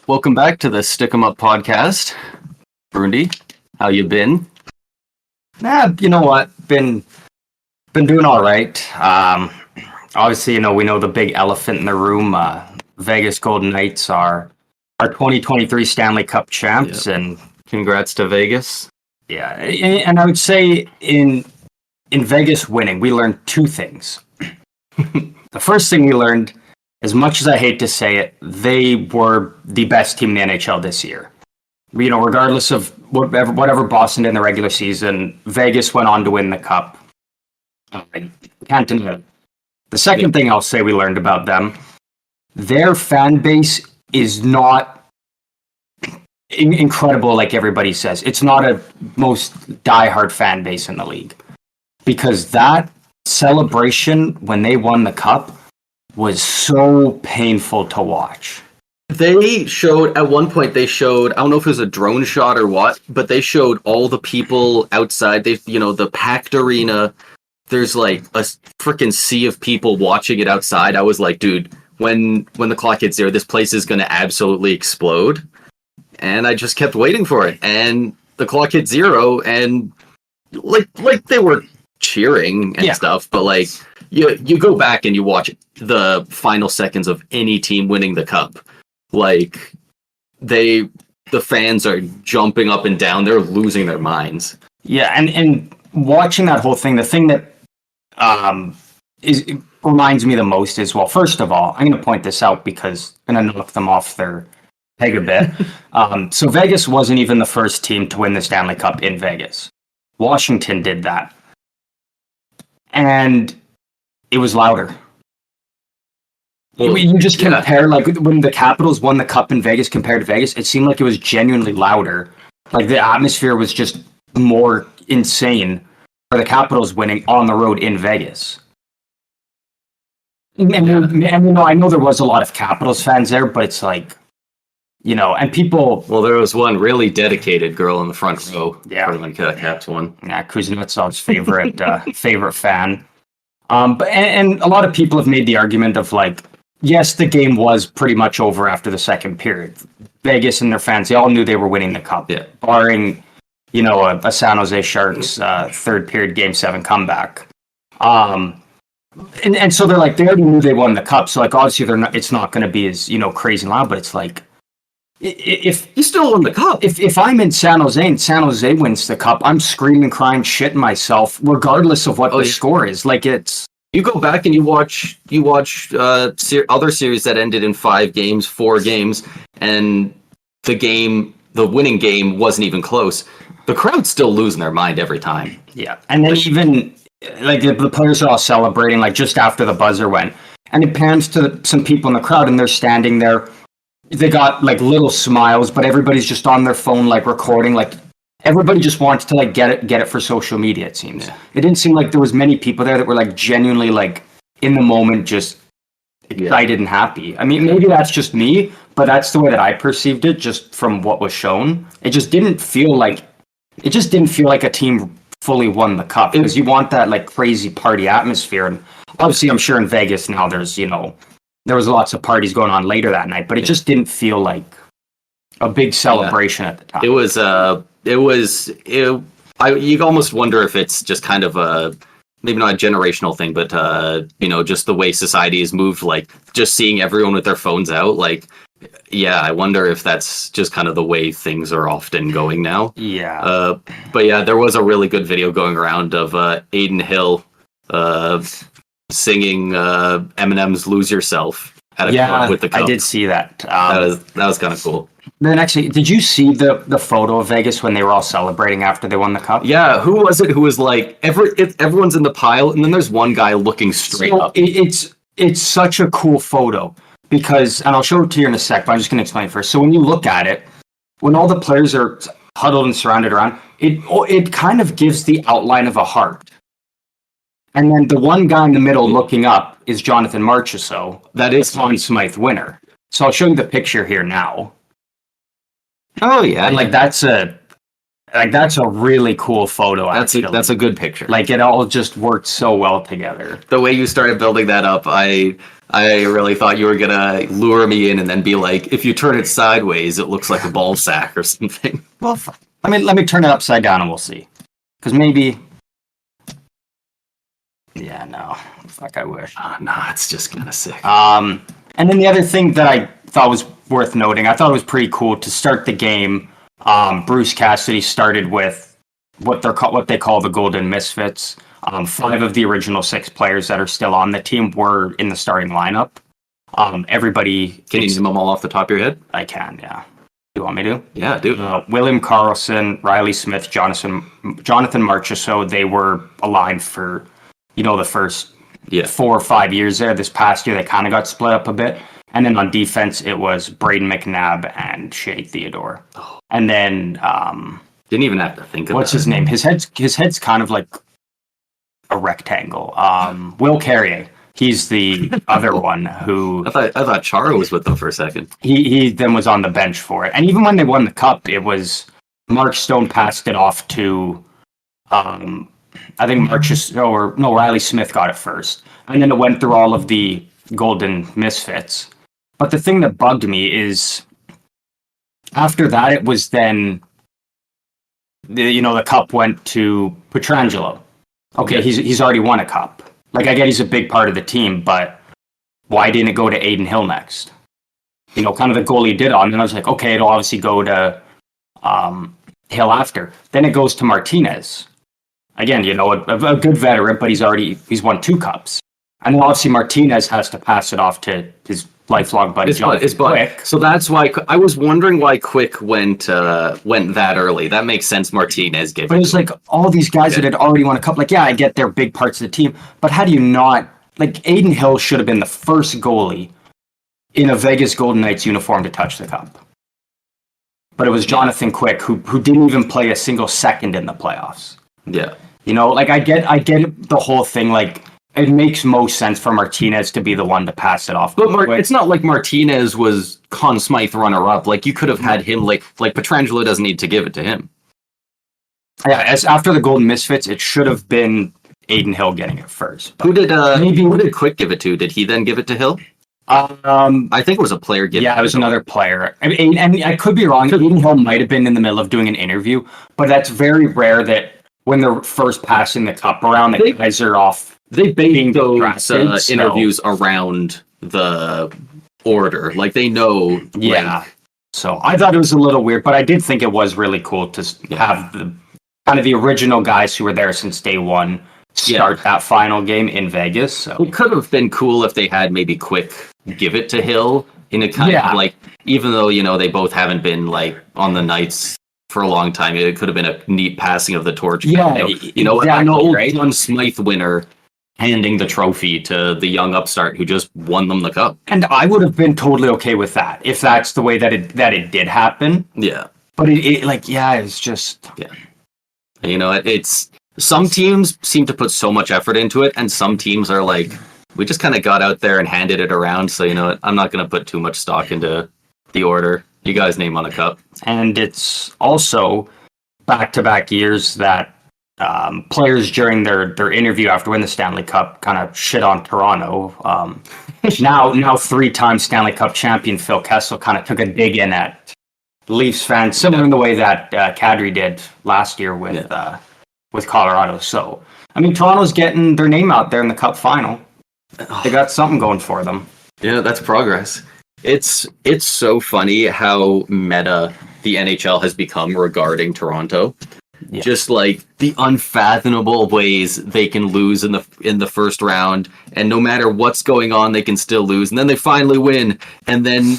Welcome back to the Stick 'em Up podcast. Brundy, how you been? You know what? Been doing all right. Obviously, we know the big elephant in the room. Vegas Golden Knights are our 2023 Stanley Cup champs, and Congrats to Vegas. yeah, and I would say in Vegas winning, we learned two things. The first thing we learned, as much as I hate to say it, they were the best team in the NHL this year. Regardless of whatever Boston did in the regular season, Vegas went on to win the Cup. I can't deny it. The second thing I'll say we learned about them, their fan base is not incredible like everybody says. It's not a most diehard fan base in the league. Because that celebration when they won the Cup was so painful to watch. They showed, at one point, I don't know if it was a drone shot or what, but they showed all the people outside. The packed arena. There's like a freaking sea of people watching it outside. I was like, dude, when the clock hits zero, this place is going to absolutely explode. And I just kept waiting for it. And the clock hit zero, and like they were cheering and stuff, but like you go back and you watch the final seconds of any team winning the Cup. Like the fans are jumping up and down. They're losing their minds. Yeah, and watching that whole thing, the thing that reminds me the most is, well, first of all, I'm going to point this out because I'm going to knock them off their peg a bit. So Vegas wasn't even the first team to win the Stanley Cup in Vegas. Washington did that. And it was louder. Well, you just compare, like, when the Capitals won the Cup in Vegas compared to Vegas, it seemed like it was genuinely louder. Like, the atmosphere was just more insane for the Capitals winning on the road in Vegas. And I know there was a lot of Capitals fans there, but it's like, and people... Well, there was one really dedicated girl in the front row. Yeah. For like Caps one. Yeah, Kuznetsov's favorite fan. But a lot of people have made the argument of, like, yes, the game was pretty much over after the second period. Vegas and their fans, they all knew they were winning the Cup, barring, a San Jose Sharks third period Game 7 comeback. And so they're like, they already knew they won the Cup, so like obviously it's not going to be as crazy loud, but it's like, if you still won the Cup, if I'm in San Jose and San Jose wins the Cup, I'm screaming, crying, shitting myself, regardless of what the score is. Like, it's... You go back and you watch other series that ended in 4 games, and the winning game wasn't even close. The crowd's still losing their mind every time. Yeah, and then even like the players are all celebrating like just after the buzzer went, and it pans to some people in the crowd, and they're standing there. They got like little smiles, but everybody's just on their phone, like recording. Like, everybody just wants to like get it for social media. It seems. Yeah. It didn't seem like there was many people there that were like genuinely like in the moment, just excited and happy. I mean, maybe that's just me, but that's the way that I perceived it, just from what was shown. It just didn't feel like a team fully won the Cup, because you want that like crazy party atmosphere. And obviously, I'm sure in Vegas now there was lots of parties going on later that night, but it just didn't feel like a big celebration at the time. You almost wonder if it's just kind of a, maybe not a generational thing, but just the way society has moved, like just seeing everyone with their phones out. Like, yeah, I wonder if that's just kind of the way things are often going now. Yeah. But yeah, there was a really good video going around of Aiden Hill singing Eminem's "Lose Yourself" at a club with the Cup. I did see that. That was kind of cool. Then actually, did you see the photo of Vegas when they were all celebrating after they won the Cup? Yeah, who was it who was like, everyone's in the pile, and then there's one guy looking straight up. It's such a cool photo, because, and I'll show it to you in a sec, but I'm just going to explain first. So when you look at it, when all the players are huddled and surrounded around, it kind of gives the outline of a heart. And then the one guy in the middle looking up is Jonathan Marchessault. That is Conn Smythe winner. So I'll show you the picture here now. Oh yeah, and like that's a Like that's a really cool photo. That's a good picture. Like it all just worked so well together. The way you started building that up, I really thought you were gonna lure me in and then be like, if you turn it sideways, it looks like a ball sack or something. Well, let me turn it upside down and we'll see. Because maybe. Yeah, no. Fuck, I wish. Nah, it's just kind of sick. And then the other thing that I thought was worth noting, I thought it was pretty cool to start the game. Bruce Cassidy started with what they call the Golden Misfits. 5 of the original 6 players that are still on the team were in the starting lineup. Everybody. Can you name them all off the top of your head? I can, yeah. You want me to? Yeah, do. William Karlsson, Riley Smith, Jonathan Marchessault, they were aligned for, the first 4 or 5 years there. This past year, they kind of got split up a bit. And then on defense, it was Braden McNabb and Shea Theodore. Oh. And then didn't even have to think of what's his name? His head's kind of like a rectangle. Will Carrier. He's the other one who I thought Chara was with them for a second. He then was on the bench for it. And even when they won the cup, it was Mark Stone passed it off to I think Riley Smith got it first. And then it went through all of the Golden Misfits. But the thing that bugged me is after that, it was then, the cup went to Pietrangelo. Okay, he's already won a cup. Like, I get he's a big part of the team, but why didn't it go to Aiden Hill next? Kind of the goal he did on. And I was like, okay, it'll obviously go to Hill after. Then it goes to Martinez. Again, a good veteran, but he's won 2 cups. And then obviously Martinez has to pass it off to his lifelong buddy, Jonathan Quick. So that's why I was wondering why Quick went that early. That makes sense. Martinez gave. But it's like all these guys that had already won a cup. Like, yeah, I get they're big parts of the team, but how do you not? Like, Aiden Hill should have been the first goalie in a Vegas Golden Knights uniform to touch the cup. But it was Jonathan Quick who didn't even play a single second in the playoffs. Yeah. Like I get the whole thing. Like, it makes most sense for Martinez to be the one to pass it off. But it's not like Martinez was Conn Smythe runner-up. Like, you could have had him, like Pietrangelo doesn't need to give it to him. Yeah, as after the Golden Misfits, it should have been Aiden Hill getting it first. Who did Quick give it to? Did he then give it to Hill? I think it was a player giving. Yeah, it was another player. I mean, and I could be wrong. Aiden Hill might have been in the middle of doing an interview, but that's very rare that when they're first passing the cup around, the guys are off. They bait those interviews around the order. Like, they know. Yeah. So I thought it was a little weird, but I did think it was really cool to have the kind of the original guys who were there since day one start that final game in Vegas. So. It could have been cool if they had maybe Quick give it to Hill in a kind of like, even though, they both haven't been like on the Knights for a long time, it could have been a neat passing of the torch. Yeah. An old Conn Smythe winner handing the trophy to the young upstart who just won them the cup. And I would have been totally okay with that if that's the way that it did happen. Yeah. But it's just... Yeah. It's... Some teams seem to put so much effort into it, and some teams are like, we just kind of got out there and handed it around, so I'm not going to put too much stock into the order. You guys name on a cup. And it's also back-to-back years that players during their interview after winning the Stanley Cup kind of shit on Toronto. Now 3-time Stanley Cup champion Phil Kessel kind of took a dig in at Leafs fans, similar in the way that Kadri did last year with Colorado. So, I mean, Toronto's getting their name out there in the Cup final. They got something going for them. Yeah, that's progress. It's so funny how meta the NHL has become regarding Toronto. Yeah. Just like the unfathomable ways they can lose in the first round, and no matter what's going on, they can still lose, and then they finally win, and then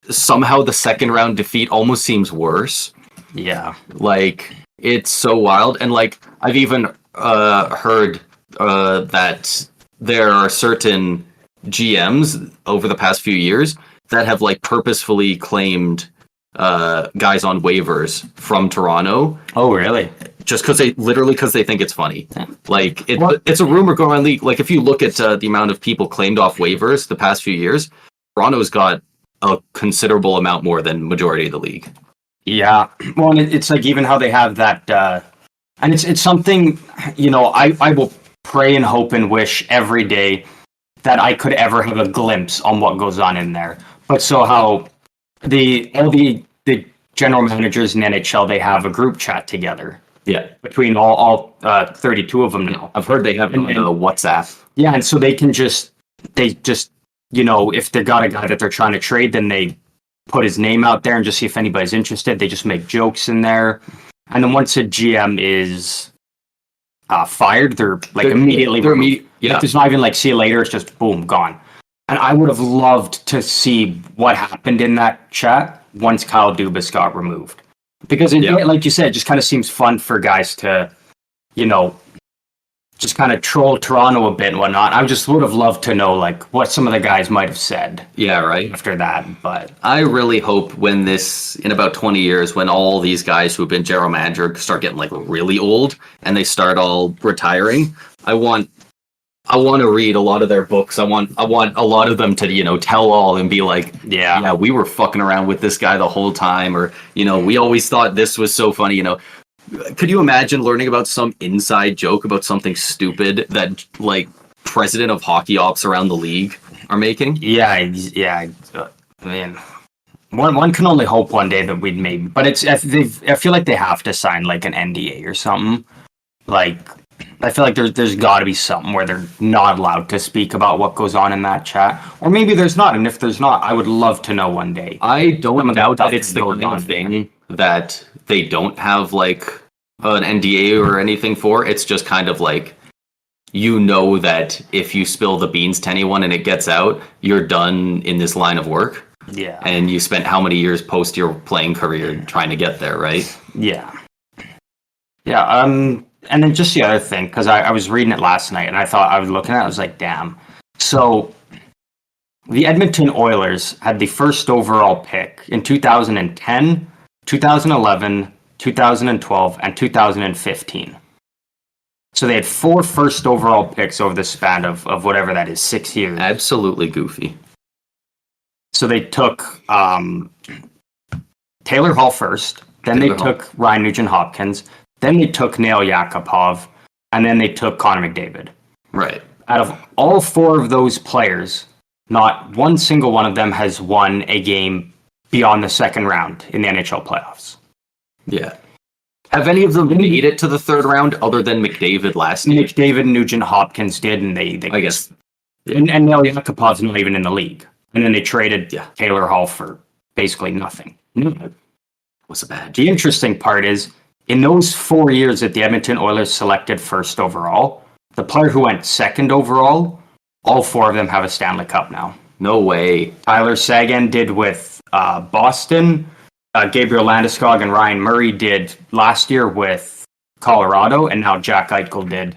somehow the second round defeat almost seems worse. Yeah, like it's so wild, and like I've even heard that there are certain GMs over the past few years that have like purposefully claimed guys on waivers from Toronto. Oh, really? Just because they think it's funny. Like it's a rumor going around the league. Like if you look at the amount of people claimed off waivers the past few years, Toronto's got a considerable amount more than majority of the league. Yeah. Well, and it's like even how they have that, and it's something, I will pray and hope and wish every day that I could ever have a glimpse on what goes on in there. But so how all the general managers in NHL, they have a group chat together. Yeah, Between all 32 of them now. I've heard they have And- WhatsApp. Yeah, and so they just, if they got a guy that they're trying to trade, then they put his name out there and just see if anybody's interested. They just make jokes in there. And then once a GM is fired, they're like immediately removed. Yeah. Like, there's not even like see you later. It's just boom, gone. And I would have loved to see what happened in that chat once Kyle Dubas got removed, because like you said, it just kind of seems fun for guys to, just kind of troll Toronto a bit and whatnot. I just would have loved to know like what some of the guys might have said. Yeah, right. After that, but I really hope when in about 20 years, when all these guys who've been general manager start getting like really old and they start all retiring, I want to read a lot of their books. I want a lot of them to, tell all and be like, yeah, we were fucking around with this guy the whole time, or, we always thought this was so funny, Could you imagine learning about some inside joke about something stupid that like president of hockey ops around the league are making? Yeah. I mean, one can only hope one day that we'd maybe, but I feel like they have to sign like an NDA or something. Like, I feel like there's got to be something where they're not allowed to speak about what goes on in that chat, or maybe there's not. And if there's not, I would love to know one day. I don't doubt that it's the going kind on of thing that they don't have like an NDA or anything for. It's just kind of like, that if you spill the beans to anyone and it gets out, you're done in this line of work. Yeah. And you spent how many years post your playing career trying to get there, right? Yeah. Yeah. And then just the other thing, because I was reading it last night and I was looking at it, I was like, damn. So the Edmonton Oilers had the first overall pick in 2010, 2011, 2012, and 2015. So they had 4 first overall picks over the span of whatever that is, 6 years. Absolutely goofy. So they took Taylor Hall first, then they took Ryan Nugent-Hopkins, then they took Nail Yakupov, and then they took Connor McDavid. Right. Out of all 4 of those players, not one single one of them has won a game beyond the second round in the NHL playoffs. Yeah. Have any of them made it to the third round other than McDavid last year? McDavid and Nugent-Hopkins did, and they I guess. Yeah. And Nail Yakupov's not even in the league. And then they traded Taylor Hall for basically nothing. What's a bad? The interesting part is, in those 4 years that the Edmonton Oilers selected first overall, the player who went second overall, all 4 of them have a Stanley Cup now. No way. Tyler Seguin did with Boston. Gabriel Landeskog and Ryan Murray did last year with Colorado, and now Jack Eichel did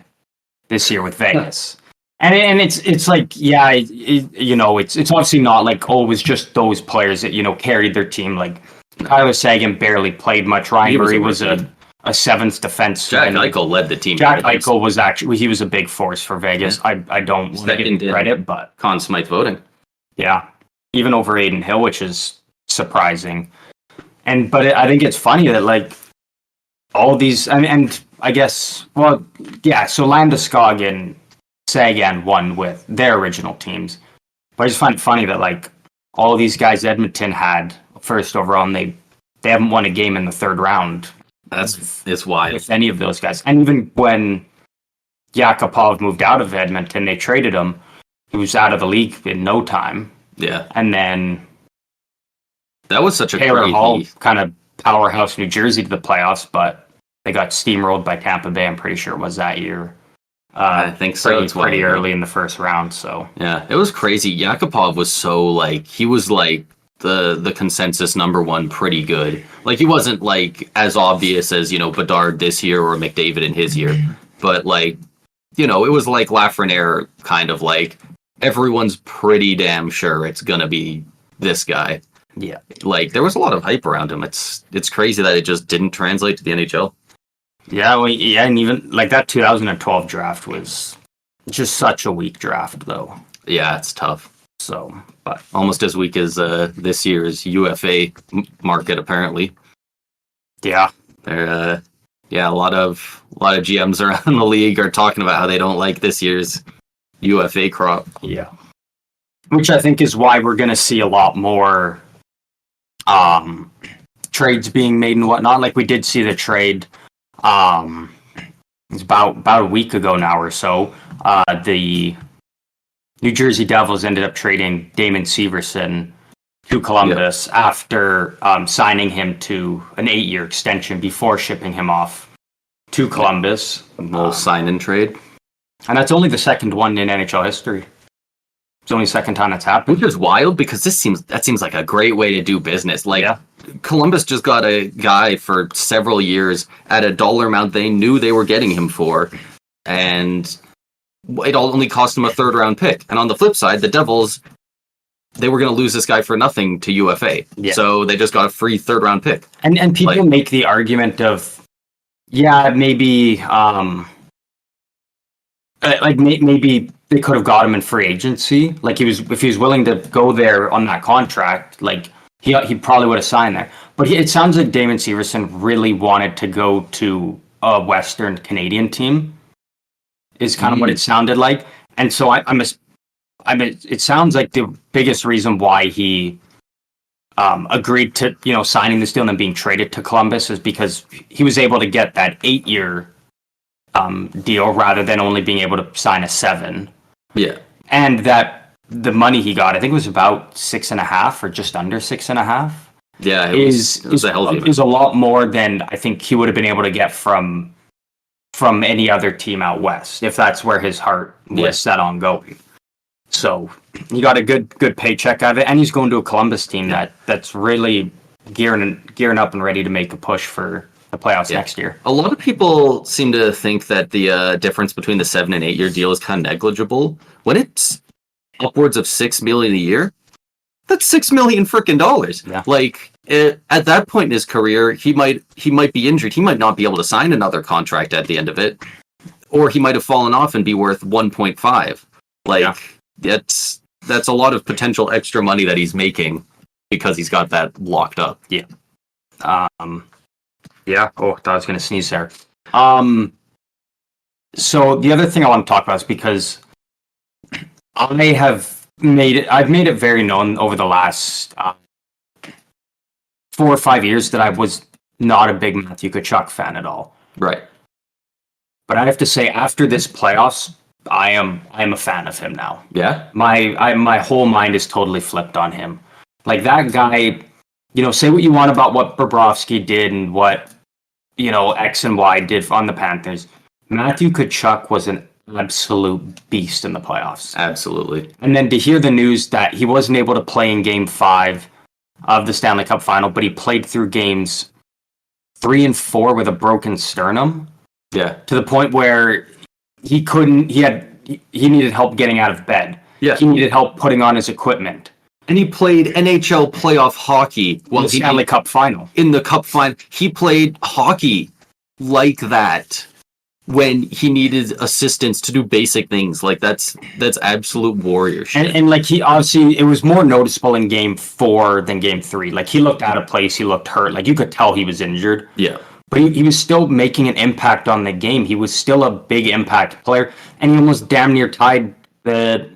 this year with Vegas. And it's like, it's obviously not like, it was just those players that, carried their team. Like, Tyler Seguin barely played much. Ryan Murray was a seventh defense. Jack Eichel led the team. Jack Eichel was he was a big force for Vegas. I don't want to give him credit, but Conn Smythe voting. Yeah. Even over Aiden Hill, which is surprising. But I think it's funny that like all these, and I guess, so Landeskog and Sagan won with their original teams. But I just find it funny that like all these guys Edmonton had first overall, and they haven't won a game in the third round. It's wild. With any of those guys. And even when Yakupov moved out of Edmonton, they traded him. He was out of the league in no time. Yeah. And then that was such a Taylor crazy Hall, kind of powerhouse New Jersey to the playoffs, but they got steamrolled by Tampa Bay. I'm pretty sure it was that year. I think so. Pretty early in the first round. So yeah, it was crazy. Yakupov was so like he was like the consensus number one, pretty good. Like he wasn't like as obvious as Bedard this year or McDavid in his year, but like it was like Lafreniere kind of like everyone's pretty damn sure it's gonna be this guy. Yeah, like there was a lot of hype around him. It's crazy that it just didn't translate to the NHL. Yeah, and even like that 2012 draft was just such a weak draft, though. Yeah, it's tough. So, but almost as weak as this year's UFA market, apparently. Yeah. They're a lot of GMs around the league are talking about how they don't like this year's UFA crop. Yeah. Which I think is why we're going to see a lot more trades being made and whatnot. Like we did see the trade. It's about a week ago now or so. The New Jersey Devils ended up trading Damon Severson to Columbus after signing him to an 8-year extension before shipping him off to Columbus. A little sign-in trade. And that's only the second one in NHL history. It's only the second time that's happened. Which is wild because that seems like a great way to do business. Like Columbus just got a guy for several years at a dollar amount they knew they were getting him for, and it only cost them a 3rd-round pick. And on the flip side, the Devils, they were going to lose this guy for nothing to UFA. Yeah. So they just got a free 3rd-round pick. And people make the argument of, maybe maybe they could have got him in free agency. Like if he was willing to go there on that contract, like he probably would have signed there. But it sounds like Damon Severson really wanted to go to a Western Canadian team. Is kind of what it sounded like, and so it sounds like the biggest reason why he agreed to signing this deal and then being traded to Columbus is because he was able to get that 8-year deal rather than only being able to sign a 7. Yeah, and that the money he got, I think it was about 6.5 or just under 6.5. Yeah, it was a lot more than I think he would have been able to get from any other team out west, if that's where his heart was set on going. So he got a good paycheck out of it, and he's going to a Columbus team that's really gearing up and ready to make a push for the playoffs next year. A lot of people seem to think that the difference between the 7 and 8-year deal is kind of negligible. When it's upwards of $6 million a year, that's $6 million freaking dollars. Yeah. Like at that point in his career, he might be injured. He might not be able to sign another contract at the end of it, or he might have fallen off and be worth 1.5. Like that's a lot of potential extra money that he's making because he's got that locked up. Yeah. Yeah. Oh, I thought I was going to sneeze there. So the other thing I want to talk about is because I've made it very known over the last 4 or 5 years that I was not a big Matthew Tkachuk fan at all. Right. But I have to say, after this playoffs, I am a fan of him now. Yeah. My whole mind is totally flipped on him. Like that guy, say what you want about what Bobrovsky did and what X and Y did on the Panthers. Matthew Tkachuk was an absolute beast in the playoffs. Absolutely. And then to hear the news that he wasn't able to play in Game 5 of the Stanley Cup Final, but he played through Games 3 and 4 with a broken sternum. Yeah. To the point where he needed help getting out of bed. Yeah. He needed help putting on his equipment. And he played NHL playoff hockey in the Stanley Cup Final. In the Cup Final. He played hockey like that when he needed assistance to do basic things. Like that's absolute warrior shit. And like he obviously, it was more noticeable in Game 4 than Game 3. Like he looked out of place, he looked hurt. Like you could tell he was injured. Yeah. But he was still making an impact on the game. He was still a big impact player, and he almost damn near tied the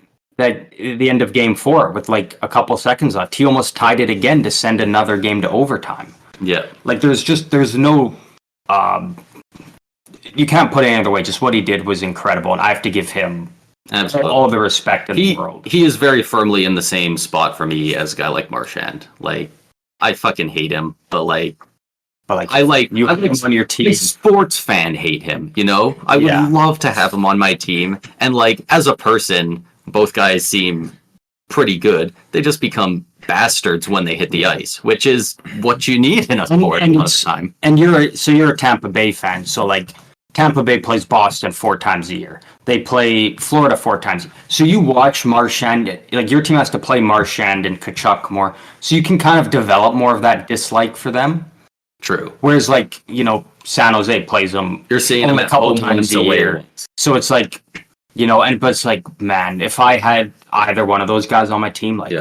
end of Game 4 with like a couple seconds left. He almost tied it again to send another game to overtime. Yeah. Like there's no you can't put it any other way. Just what he did was incredible, and I have to give him all the respect in the world. He is very firmly in the same spot for me as a guy like Marchand. Like I fucking hate him, but I like him on your team. A sports fan hate him, I would love to have him on my team. And like as a person, both guys seem pretty good. They just become bastards when they hit the ice, which is what you need in a sport most of the time. And you're a Tampa Bay fan, so like Tampa Bay plays Boston 4 times a year. They play Florida 4 times. So you watch Marchand, like your team has to play Marchand and Tkachuk more, so you can kind of develop more of that dislike for them. True. Whereas like, San Jose plays them. You're seeing them a couple times a year. So it's like, but it's like, man, if I had either one of those guys on my team, like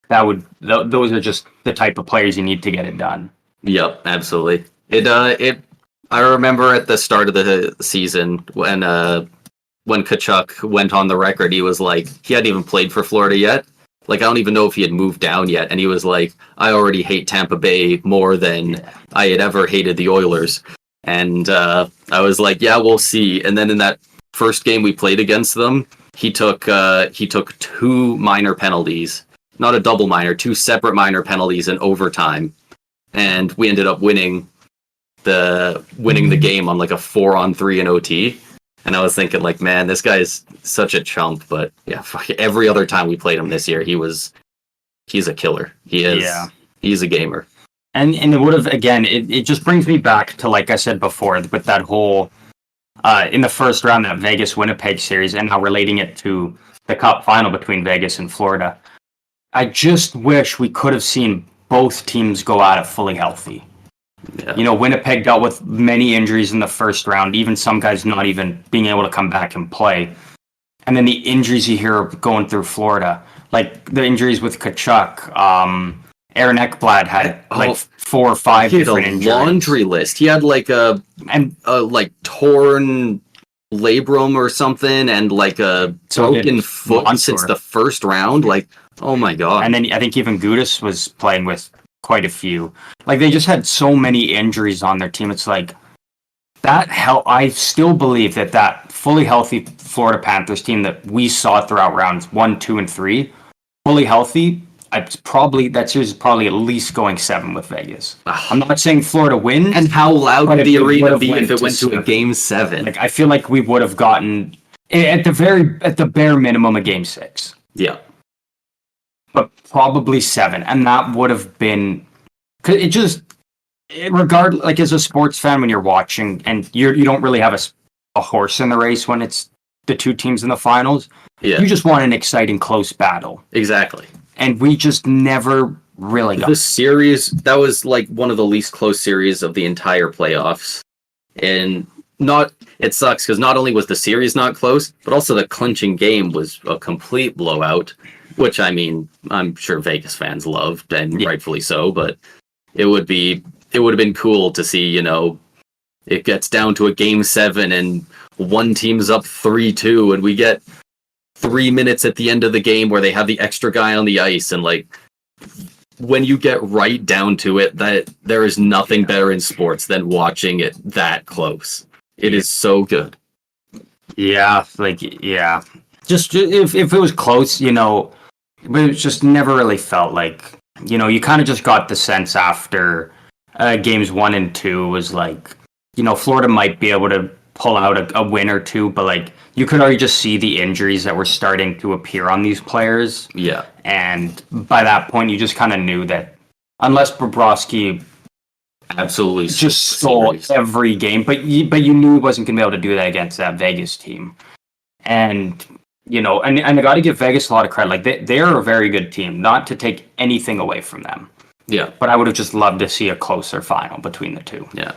those are just the type of players you need to get it done. Yep, absolutely. It. I remember at the start of the season when Kachuk went on the record, he was like, he hadn't even played for Florida yet. Like, I don't even know if he had moved down yet. And he was like, I already hate Tampa Bay more than I had ever hated the Oilers. And I was like, yeah, we'll see. And then in that first game we played against them, he took 2 minor penalties, not a double minor, 2 separate minor penalties in overtime. And we ended up winning the game on like a 4-on-3 in OT. And I was thinking, like, man, this guy's such a chump. But yeah, every other time we played him this year, he's a killer. He is. Yeah. He's a gamer. And it would have, again, it just brings me back to, like I said before, with that whole in the first round, that Vegas-Winnipeg series, and now relating it to the Cup final between Vegas and Florida. I just wish we could have seen both teams go at it fully healthy. Yeah. You know, Winnipeg dealt with many injuries in the first round, even some guys not even being able to come back and play. And then the injuries you hear going through Florida, like the injuries with Kachuk, Aaron Ekblad had like 4 or 5 different injuries. Laundry list. He had like a torn labrum or something, and like a broken foot since the first round. Like, oh my god! And then I think even Gudas was playing with quite a few. Like, they just had so many injuries on their team. It's like that. I still believe that fully healthy Florida Panthers team that we saw throughout rounds 1, 2, and 3, fully healthy. That series is probably at least going 7 with Vegas. I'm not saying Florida wins. And how loud would the arena be if it went to a game 7? Like, I feel like we would have gotten at the bare minimum a game 6. Yeah. But probably 7, and that would have been, cause regardless, like, as a sports fan, when you're watching and you don't really have a horse in the race when it's the 2 teams in the finals. Yeah. You just want an exciting, close battle. Exactly. And we just never really got the series. That was like one of the least close series of the entire playoffs, and it sucks because not only was the series not close, but also the clinching game was a complete blowout. Which, I mean, I'm sure Vegas fans loved, and rightfully so. But it would have been cool to see, you know, it gets down to a game 7 and one team's up 3-2, and we get 3 minutes at the end of the game where they have the extra guy on the ice, and like, when you get right down to it, that there is nothing better in sports than watching it that close. It is so good. Yeah, just if it was close, you know, but it just never really felt like, you know, you kind of just got the sense after games 1 and 2 was like, you know, Florida might be able to pull out a win or 2, but like, you could already just see the injuries that were starting to appear on these players. Yeah. And by that point, you just kind of knew that unless Bobrovsky absolutely just stole every game, but you knew he wasn't going to be able to do that against that Vegas team. And, you know, and I got to give Vegas a lot of credit. Like, they are a very good team, not to take anything away from them. Yeah. But I would have just loved to see a closer final between the 2. Yeah.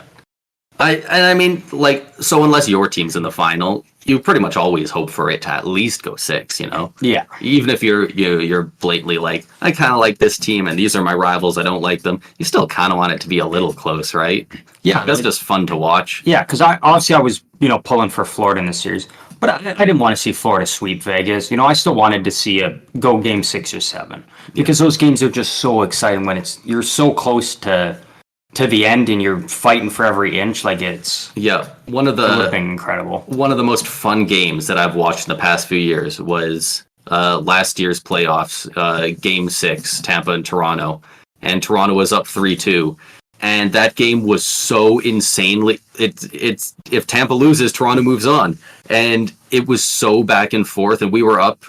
I mean, like, so unless your team's in the final, you pretty much always hope for it to at least go 6, you know? Yeah. Even if you're blatantly like, I kind of like this team and these are my rivals, I don't like them, you still kind of want it to be a little close, right? Yeah. That's just fun to watch. Yeah, because I was, you know, pulling for Florida in this series, but I didn't want to see Florida sweep Vegas. You know, I still wanted to see a go game 6 or 7 because those games are just so exciting when you're so close to the end and you're fighting for every inch. Like, it would have been incredible. One of the most fun games that I've watched in the past few years was last year's playoffs, game 6, Tampa and Toronto, and Toronto was up 3-2, and that game was so insanely, it's if Tampa loses, Toronto moves on, and it was so back and forth, and we were up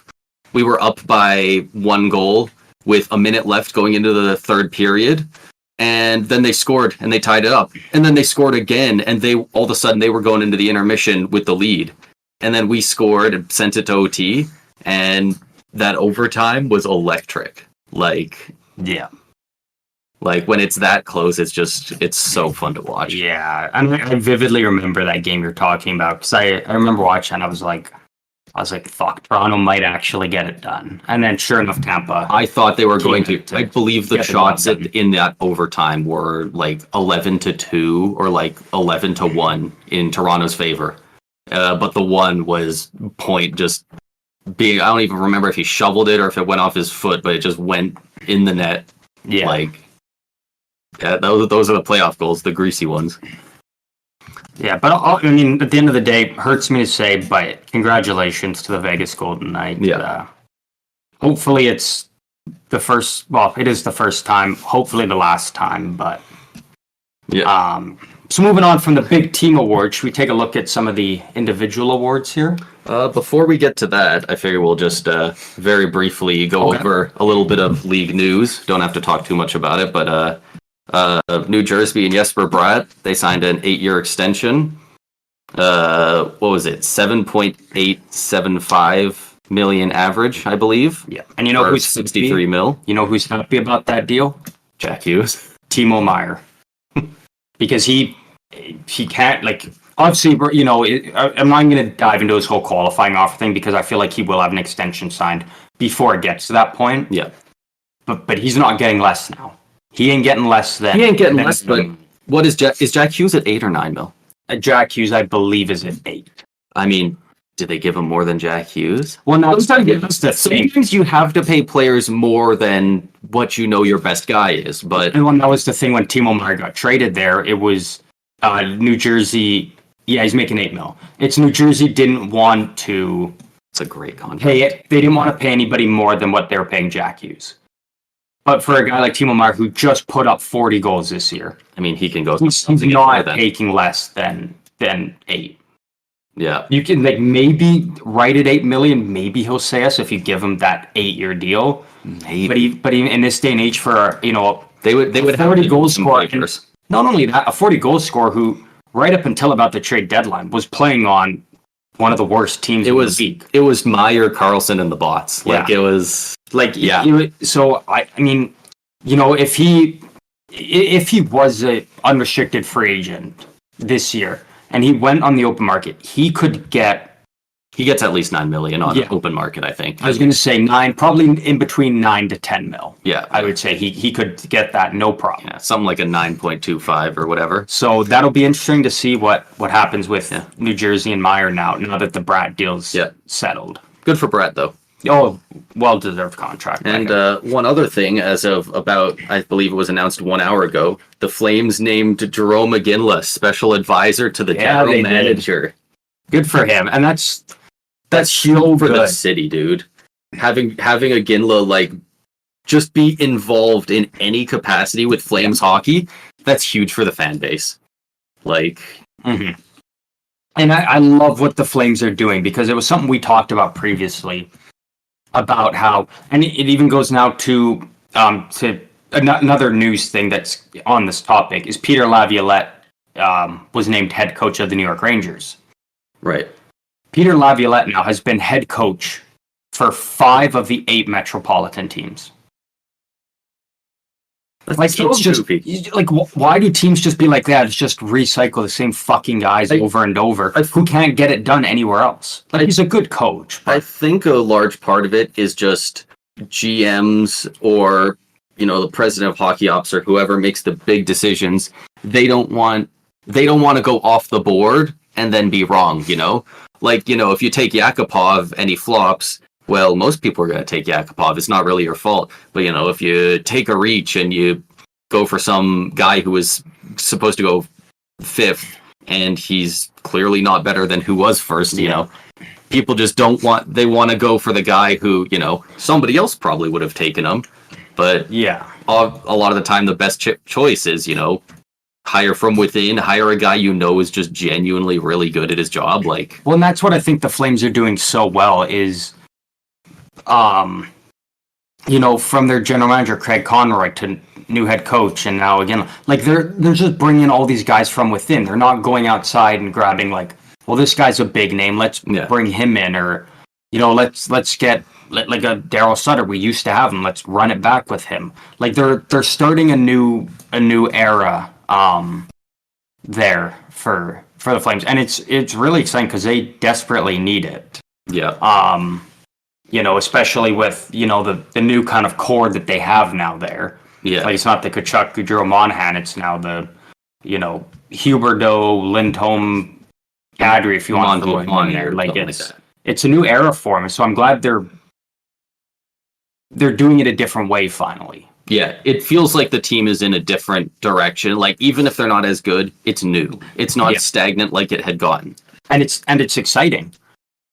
by 1 goal with a minute left going into the third period. And then they scored and they tied it up. And then they scored again, and they all of a sudden they were going into the intermission with the lead. And then we scored and sent it to OT, and that overtime was electric. Like, yeah. Like, when it's that close, it's so fun to watch. Yeah. I vividly remember that game you're talking about, because I remember watching and I was like, I was like, fuck, Toronto might actually get it done. And then sure enough, Tampa. I thought they were going to. to I believe the get the shots job done. in that overtime were like 11-2 or like 11-1 in Toronto's favor. But the one was point just being. I don't even remember if he shoveled it or if it went off his foot, but it just went in the net. Yeah. Like, yeah, those are the playoff goals, the greasy ones. Yeah, but I mean, at the end of the day, hurts me to say, but congratulations to the Vegas Golden Knights. Yeah. Hopefully it's the first, well, it is the first time, hopefully the last time, but Yeah. So moving on from the big team award, should we take a look at some of the individual awards here? Before we get to that, I figure we'll just very briefly go over a little bit of league news. Don't have to talk too much about it, but New Jersey and Jesper Bratt, they signed an 8-year extension. What was it? 7.875 million average, I believe. Yeah. And you know who's 63 mil? You know who's happy about that deal? Jack Hughes. Timo Meier. Because he can't, like, obviously, you know, I'm not going to dive into his whole qualifying offer thing because I feel like he will have an extension signed before it gets to that point. Yeah. But he's not getting less now. He ain't getting less than. He ain't getting less, but what is Jack Hughes at 8 or 9 mil? Jack Hughes, I believe, is at 8. I mean, did they give him more than Jack Hughes? Well, now that's the thing. Sometimes you have to pay players more than what you know your best guy is, but And when that was the thing when Timo Meier got traded there, it was New Jersey. Yeah, he's making 8 mil. It's New Jersey didn't want to it's a great contract. pay it. They didn't want to pay anybody more than what they were paying Jack Hughes. But for a guy like Timo Meier who just put up 40 goals this year, I mean, he can go. he's not taking less than 8. Yeah. You can like maybe right at 8 million. Maybe he'll say us if you give him that 8-year deal. Maybe. But even in this day and age, for they would 40 goal scorer. Papers. Not only that, a 40 goal scorer who right up until about the trade deadline was playing on one of the worst teams in the league. It was Meyer, Carlson, and the Bots. Like it was like So I mean, you know, if he was a unrestricted free agent this year and he went on the open market, he gets at least 9 million on the open market, I think. I was going to say 9, probably in between 9 to 10 mil. Yeah. I would say he could get that no problem. Yeah, something like a 9.25 or whatever. So that'll be interesting to see what happens with New Jersey and Meier now that the Bratt deal's settled. Good for Brett, though. Oh, well-deserved contract. And one other thing, as of about, I believe it was announced 1 hour ago, the Flames named Jarome Iginla special advisor to the general manager. Good for him. And that's huge for the city, dude. Having Iginla like just be involved in any capacity with Flames hockey, that's huge for the fan base. Like, and I love what the Flames are doing because it was something we talked about previously about how, and it even goes now to another news thing that's on this topic is Peter Laviolette was named head coach of the New York Rangers. Right. Peter Laviolette now has been head coach for 5 of the 8 metropolitan teams. That's like so it's just goofy. like why do teams just be like that? It's just recycle the same fucking guys over and over who can't get it done anywhere else. Like he's a good coach. I think a large part of it is just GMs or the president of hockey ops or whoever makes the big decisions. They don't want to go off the board and then be wrong. Like, if you take Yakupov and he flops, well, most people are going to take Yakupov. It's not really your fault. But, if you take a reach and you go for some guy who was supposed to go 5th and he's clearly not better than who was first, people just they want to go for the guy who, somebody else probably would have taken him. But a lot of the time, the best choice is, hire from within, hire a guy is just genuinely really good at his job. Like, well, and that's what I think the Flames are doing so well is, from their general manager Craig Conroy to new head coach, and now again, like they're just bringing all these guys from within. They're not going outside and grabbing like, well, this guy's a big name, let's bring him in, or let's get like a Daryl Sutter. We used to have him. Let's run it back with him. Like they're starting a new era. There for the Flames, and it's really exciting because they desperately need it. Yeah. Especially with, the new kind of core that they have now there. Yeah. Like, it's not the Kachuk, Gaudreau, Monahan, it's now the, Huberdeau, Lindholm, Kadri, if you want to throw in there. Like, it's a new era for them, so I'm glad they're doing it a different way finally. Yeah, it feels like the team is in a different direction. Like, even if they're not as good, it's new. It's not stagnant like it had gotten. And it's exciting.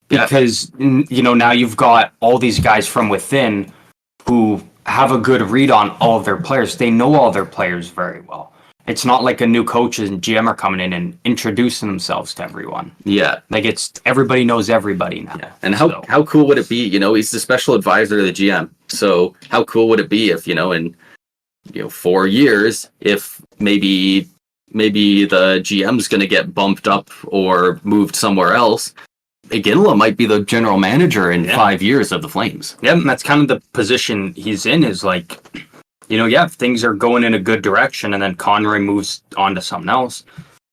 Because, now you've got all these guys from within who have a good read on all of their players. They know all their players very well. It's not like a new coach and GM are coming in and introducing themselves to everyone. Yeah. Like, it's everybody knows everybody now. Yeah. And how cool would it be? He's the special advisor to the GM. So how cool would it be if, in 4 years, if maybe the GM's going to get bumped up or moved somewhere else, Iginla might be the general manager in 5 years of the Flames. Yeah, and that's kind of the position he's in, is like, if things are going in a good direction and then Conroy moves on to something else,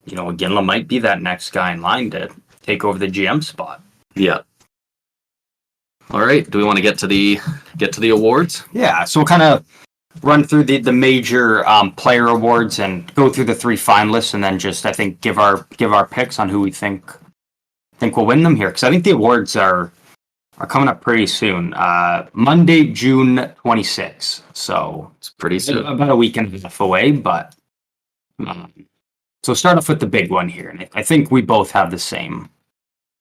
Iginla might be that next guy in line to take over the GM spot. Yeah. All right. Do we want to get to the awards? Yeah. So we'll kind of run through the major player awards and go through the 3 finalists, and then just, I think, give our picks on who we think will win them here, because I think the awards are coming up pretty soon. Monday, June 26th. So it's pretty soon. About a week and a half away, but so start off with the big one here. And I think we both have the same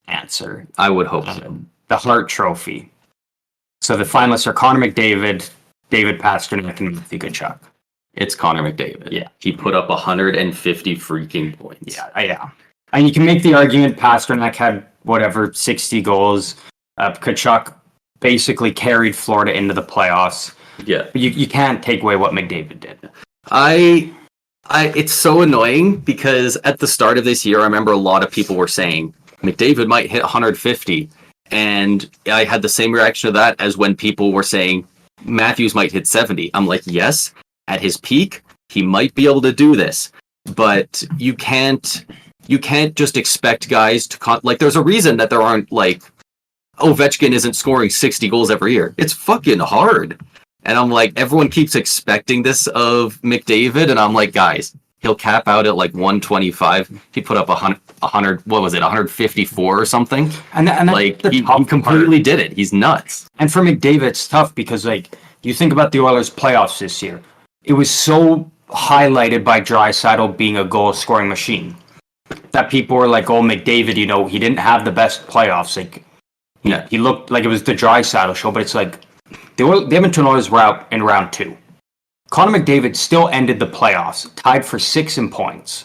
answer. I would hope so. The Hart Trophy. So the finalists are Connor McDavid, David Pastrnak, and Matthew Tkachuk. It's Connor McDavid. Yeah. He put up 150 freaking points. Yeah. And you can make the argument Pastrnak had, 60 goals. Tkachuk basically carried Florida into the playoffs. Yeah. But you can't take away what McDavid did. It's so annoying because at the start of this year, I remember a lot of people were saying McDavid might hit 150. And I had the same reaction to that as when people were saying Matthews might hit 70. I'm like, yes, at his peak, he might be able to do this. But you can't just expect guys to there's a reason that there aren't Ovechkin isn't scoring 60 goals every year. It's fucking hard. And I'm like, everyone keeps expecting this of McDavid, and I'm like, guys, he'll cap out at 125. He put up 100, what was it, 154 or something? And he completely did it. He's nuts. And for McDavid, it's tough because you think about the Oilers' playoffs this year. It was so highlighted by Draisaitl being a goal-scoring machine that people were like, oh, McDavid, he didn't have the best playoffs. He looked like it was the Draisaitl show, but it's like the Edmonton Oilers were out in round 2. Connor McDavid still ended the playoffs, tied for 6 in points.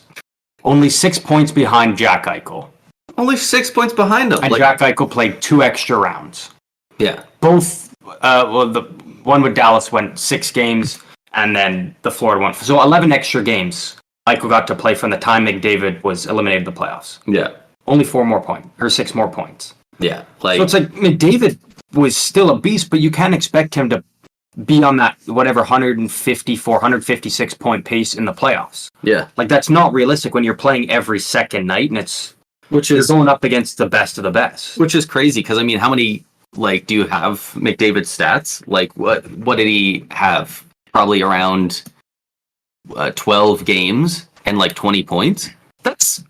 Only 6 points behind Jack Eichel. Only 6 points behind him. And Jack Eichel played 2 extra rounds. Yeah. Both, the one with Dallas went 6 games, and then the Florida one. So 11 extra games Eichel got to play from the time McDavid was eliminated the playoffs. Yeah. Only 6 more points. Yeah. So it's like McDavid was still a beast, but you can't expect him to be on that 154, 156 point pace in the playoffs. Yeah. That's not realistic when you're playing every second night, and you're going up against the best of the best. Which is crazy because how many do you have McDavid's stats? What did he have? Probably around 12 games and 20 points. That's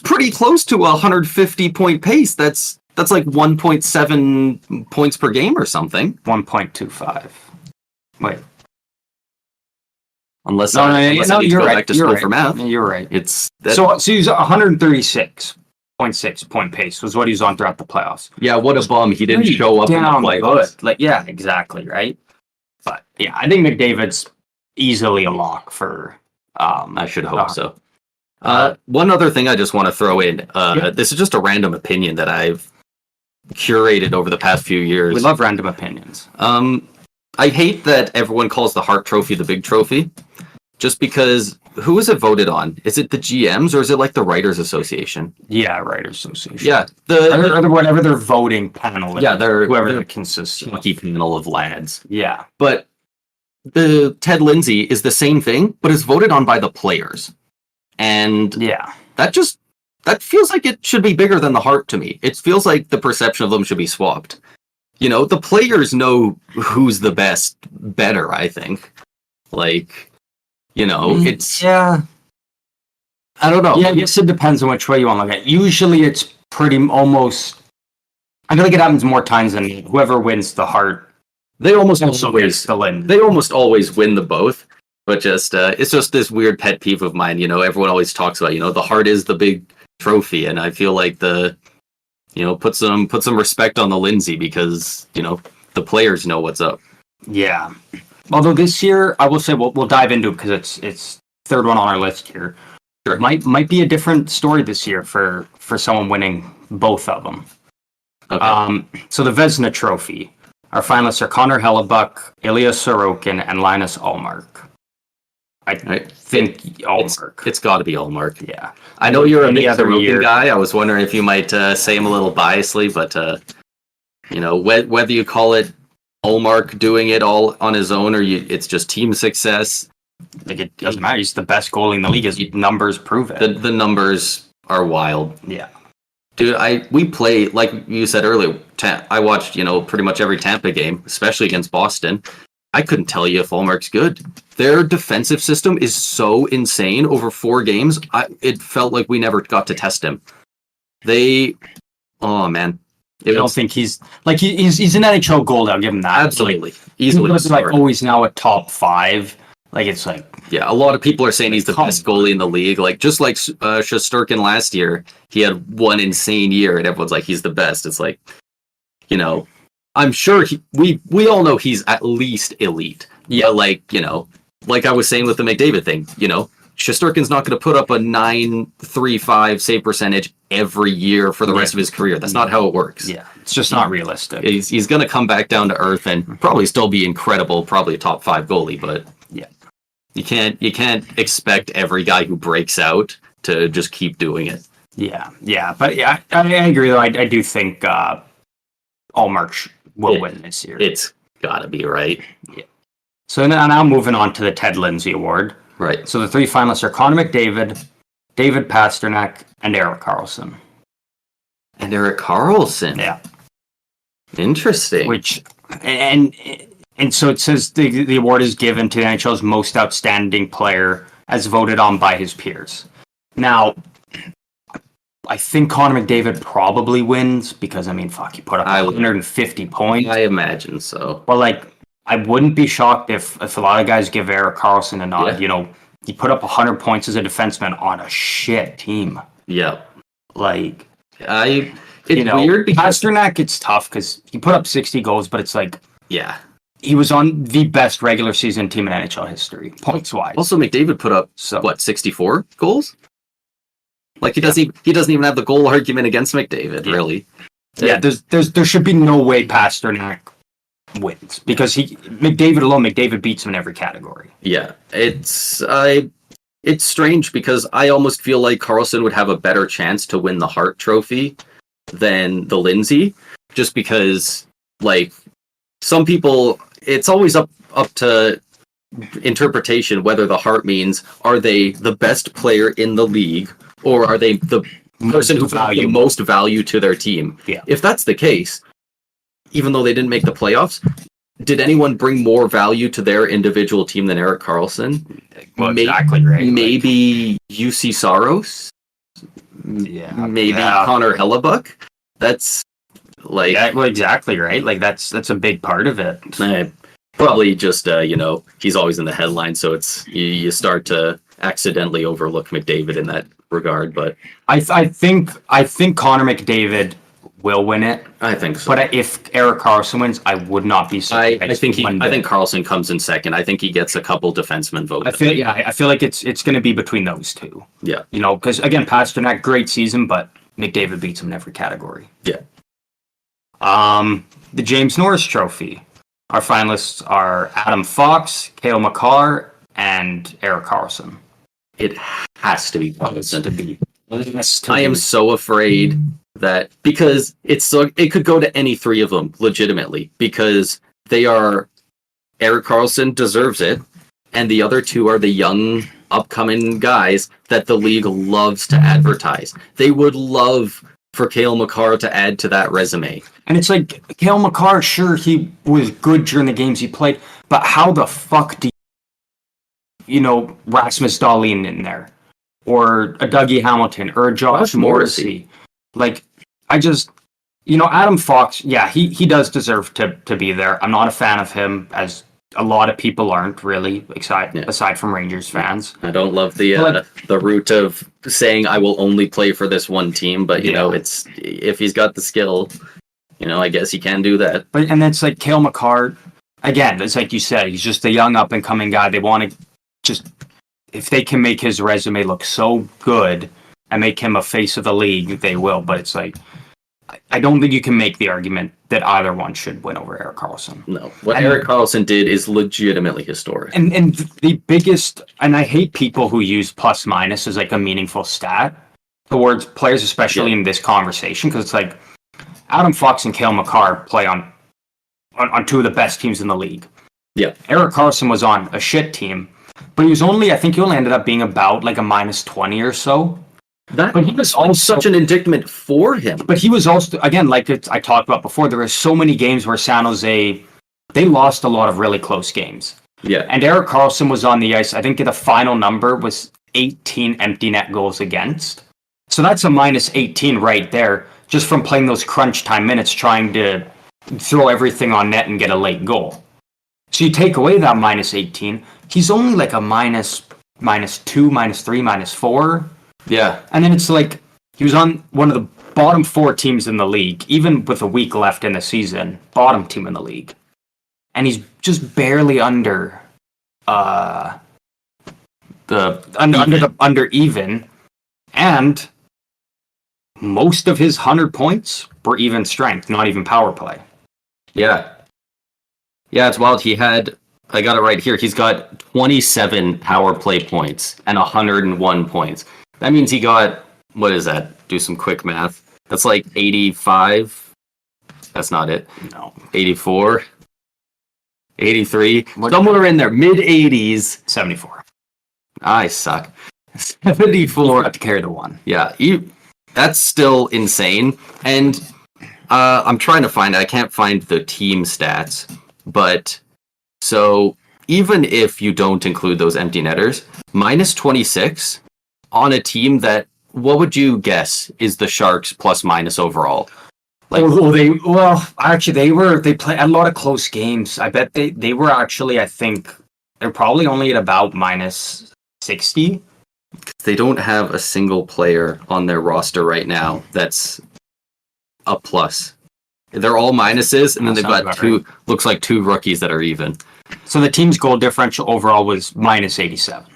pretty close to a 150 point pace. That's 1.7 points per game or something. 1.25. Wait. Unless I need to go back to school for math. You're right. So he's 136.6 point pace was what he was on throughout the playoffs. Yeah, what a bum. He didn't show up in the playoffs. Yeah, exactly, right? But yeah, I think McDavid's easily a lock for I should hope so. One other thing I just want to throw in. This is just a random opinion that I've curated over the past few years. We love random opinions. I hate that everyone calls the Hart Trophy the big trophy, just because who is it voted on? Is it the GMs or is it the Writers Association? Yeah, Writers Association. Yeah, or whatever their voting panel is. Yeah, whoever the consists lucky panel of lads. Yeah, but the Ted Lindsay is the same thing, but it's voted on by the players. And yeah, that just that feels like it should be bigger than the Hart to me. It feels like the perception of them should be swapped. You know, the players know who's the best better, I think. Like, you know, it's... Yeah. I don't know. Yeah, I guess it depends on which way you want to look at it. Usually it's pretty almost... I feel like it happens more times than whoever wins the Hart They almost also always gets the Lynn. they almost always win the both, but just it's just this weird pet peeve of mine. You know, everyone always talks about, you know, the Hart is the big trophy, and I feel like put some respect on the Lindsay, because, you know, the players know what's up. Yeah. Although this year, I will say we'll dive into it because it's third one on our list here. Sure. Might be a different story this year for someone winning both of them. Okay. So the Vezina Trophy. Our finalists are Connor Hellebuck, Ilya Sorokin, and Linus Ullmark. I think Ullmark. It's got to be Ullmark. Yeah. I know you're a Any big other Sorokin year. guy. I was wondering if you might say him a little biasly, but you know, whether you call it Ullmark doing it all on his own, or it's just team success. Like, it doesn't matter. He's the best goalie in the league. His numbers prove it. The numbers are wild. Yeah. Dude, we play, like you said earlier, I watched, you know, pretty much every Tampa game, especially against Boston. I couldn't tell you if Ullmark's good. Their defensive system is so insane. Over 4 games, it felt like we never got to test him. Oh man. I don't think he's like he's an NHL goalie. I'll give him that. Absolutely. Easily. He's like, oh, he's now a top 5. Like, it's like, yeah, a lot of people are saying he's the best goalie in the league. Like, just like Shesterkin last year, he had one insane year, and everyone's like, he's the best. It's like, you know, I'm sure we all know he's at least elite. Yeah, like, you know, like I was saying with the McDavid thing, you know, Shesterkin's not going to put up a 9.35 save percentage every year for the rest of his career. That's not how it works. yeah, it's just not realistic. He's going to come back down to earth and probably still be incredible, probably a top 5 goalie, but Yeah. you can't expect every guy who breaks out to just keep doing it. Yeah, but yeah, I agree though. I do think Ullmark will win this year. It's got to be, right? Yeah. So now moving on to the Ted Lindsay Award. Right. So the 3 finalists are Connor McDavid, David Pasternak, and Erik Karlsson. And Erik Karlsson. Yeah. Interesting. Which and so it says the award is given to the NHL's most outstanding player as voted on by his peers. Now, I think Connor McDavid probably wins because, I mean, fuck, he put up 150 points. I imagine so. But, like, I wouldn't be shocked if a lot of guys give Erik Karlsson a nod. Yeah. You know, he put up 100 points as a defenseman on a shit team. Yeah. Like, it's weird because Pasternak, it's tough because he put up 60 goals, but it's like, yeah, he was on the best regular season team in NHL history, points wise. Also, McDavid put up 64 goals. Like, he doesn't even have the goal argument against McDavid, really. Yeah, there should be no way Pasternak wins because McDavid beats him in every category. Yeah, it's strange because I almost feel like Karlsson would have a better chance to win the Hart Trophy than the Lindsay, just because, like, some people, it's always up to interpretation whether the Hart means, are they the best player in the league, or are they the person who brings the most value to their team? Yeah. If that's the case, even though they didn't make the playoffs, did anyone bring more value to their individual team than Erik Karlsson? Well, exactly right. Maybe UC Saros? Yeah. Maybe Connor Hellebuck? That's like... Yeah, well, exactly right. Like, that's a big part of it. Probably just, he's always in the headline, so it's you start to accidentally overlook McDavid in that regard, but... I think Connor McDavid will win it. I think so. But if Erik Karlsson wins, I would not be surprised. I think Karlsson comes in second. I think he gets a couple defenseman votes. I feel like it's going to be between those two. Yeah. You know, because again, Pasternak, great season, but McDavid beats him in every category. Yeah. The James Norris Trophy. Our finalists are Adam Fox, Cale Makar, and Erik Karlsson. It has to be Karlsson. I am so afraid that, because it could go to any 3 of them legitimately, because they are, Erik Karlsson deserves it, and the other 2 are the young upcoming guys that the league loves to advertise. They would love for Cale Makar to add to that resume. And it's like, Cale Makar, sure, he was good during the games he played, but how the fuck do Rasmus Dahlin in there? Or a Dougie Hamilton, or a Josh Morrissey. Like, Adam Fox, yeah, he does deserve to be there. I'm not a fan of him, as a lot of people aren't really, aside from Rangers fans. I don't love the route of saying I will only play for this one team, but it's if he's got the skill, I guess he can do that. But and it's like Cale Makar, again, it's like you said, he's just a young up and coming guy. They want to just, if they can make his resume look so good and make him a face of the league, they will. But it's like, I don't think you can make the argument that either one should win over Erik Karlsson. No. What Erik Karlsson did is legitimately historic. And the biggest, and I hate people who use plus minus as like a meaningful stat towards players, especially in this conversation, because it's like Adam Fox and Cale Makar play on two of the best teams in the league. Yeah. Erik Karlsson was on a shit team, but I think he only ended up being about like a minus 20 or so. But he was also such an indictment for him. But he was also, again, like I talked about before, there were so many games where San Jose, they lost a lot of really close games. Yeah. And Erik Karlsson was on the ice. I think the final number was 18 empty net goals against. So that's a minus 18 right there, just from playing those crunch time minutes, trying to throw everything on net and get a late goal. So you take away that minus 18, he's only like a minus 2, minus 3, minus 4. Yeah. And then it's like, he was on one of the bottom 4 teams in the league, even with a week left in the season, bottom team in the league. And he's just barely under under even. And most of his 100 points were even strength, not even power play. Yeah. Yeah, it's wild. I got it right here. He's got 27 power play points and 101 points. That means he got, what is that? Do some quick math. That's like 85. That's not it. No. 84. 83. Somewhere in there. Mid 80s. 74. I suck. 74. Have to carry the one. Yeah. That's still insane. And I'm trying to find it. I can't find the team stats. But so even if you don't include those empty netters, minus 26 on a team that, what would you guess is the Sharks plus minus overall? Like, they played a lot of close games. I bet they were actually, I think they're probably only at about minus 60. They don't have a single player on their roster right now that's a plus. They're all minuses, and then they've got looks like 2 rookies that are even. So the team's goal differential overall was minus 87.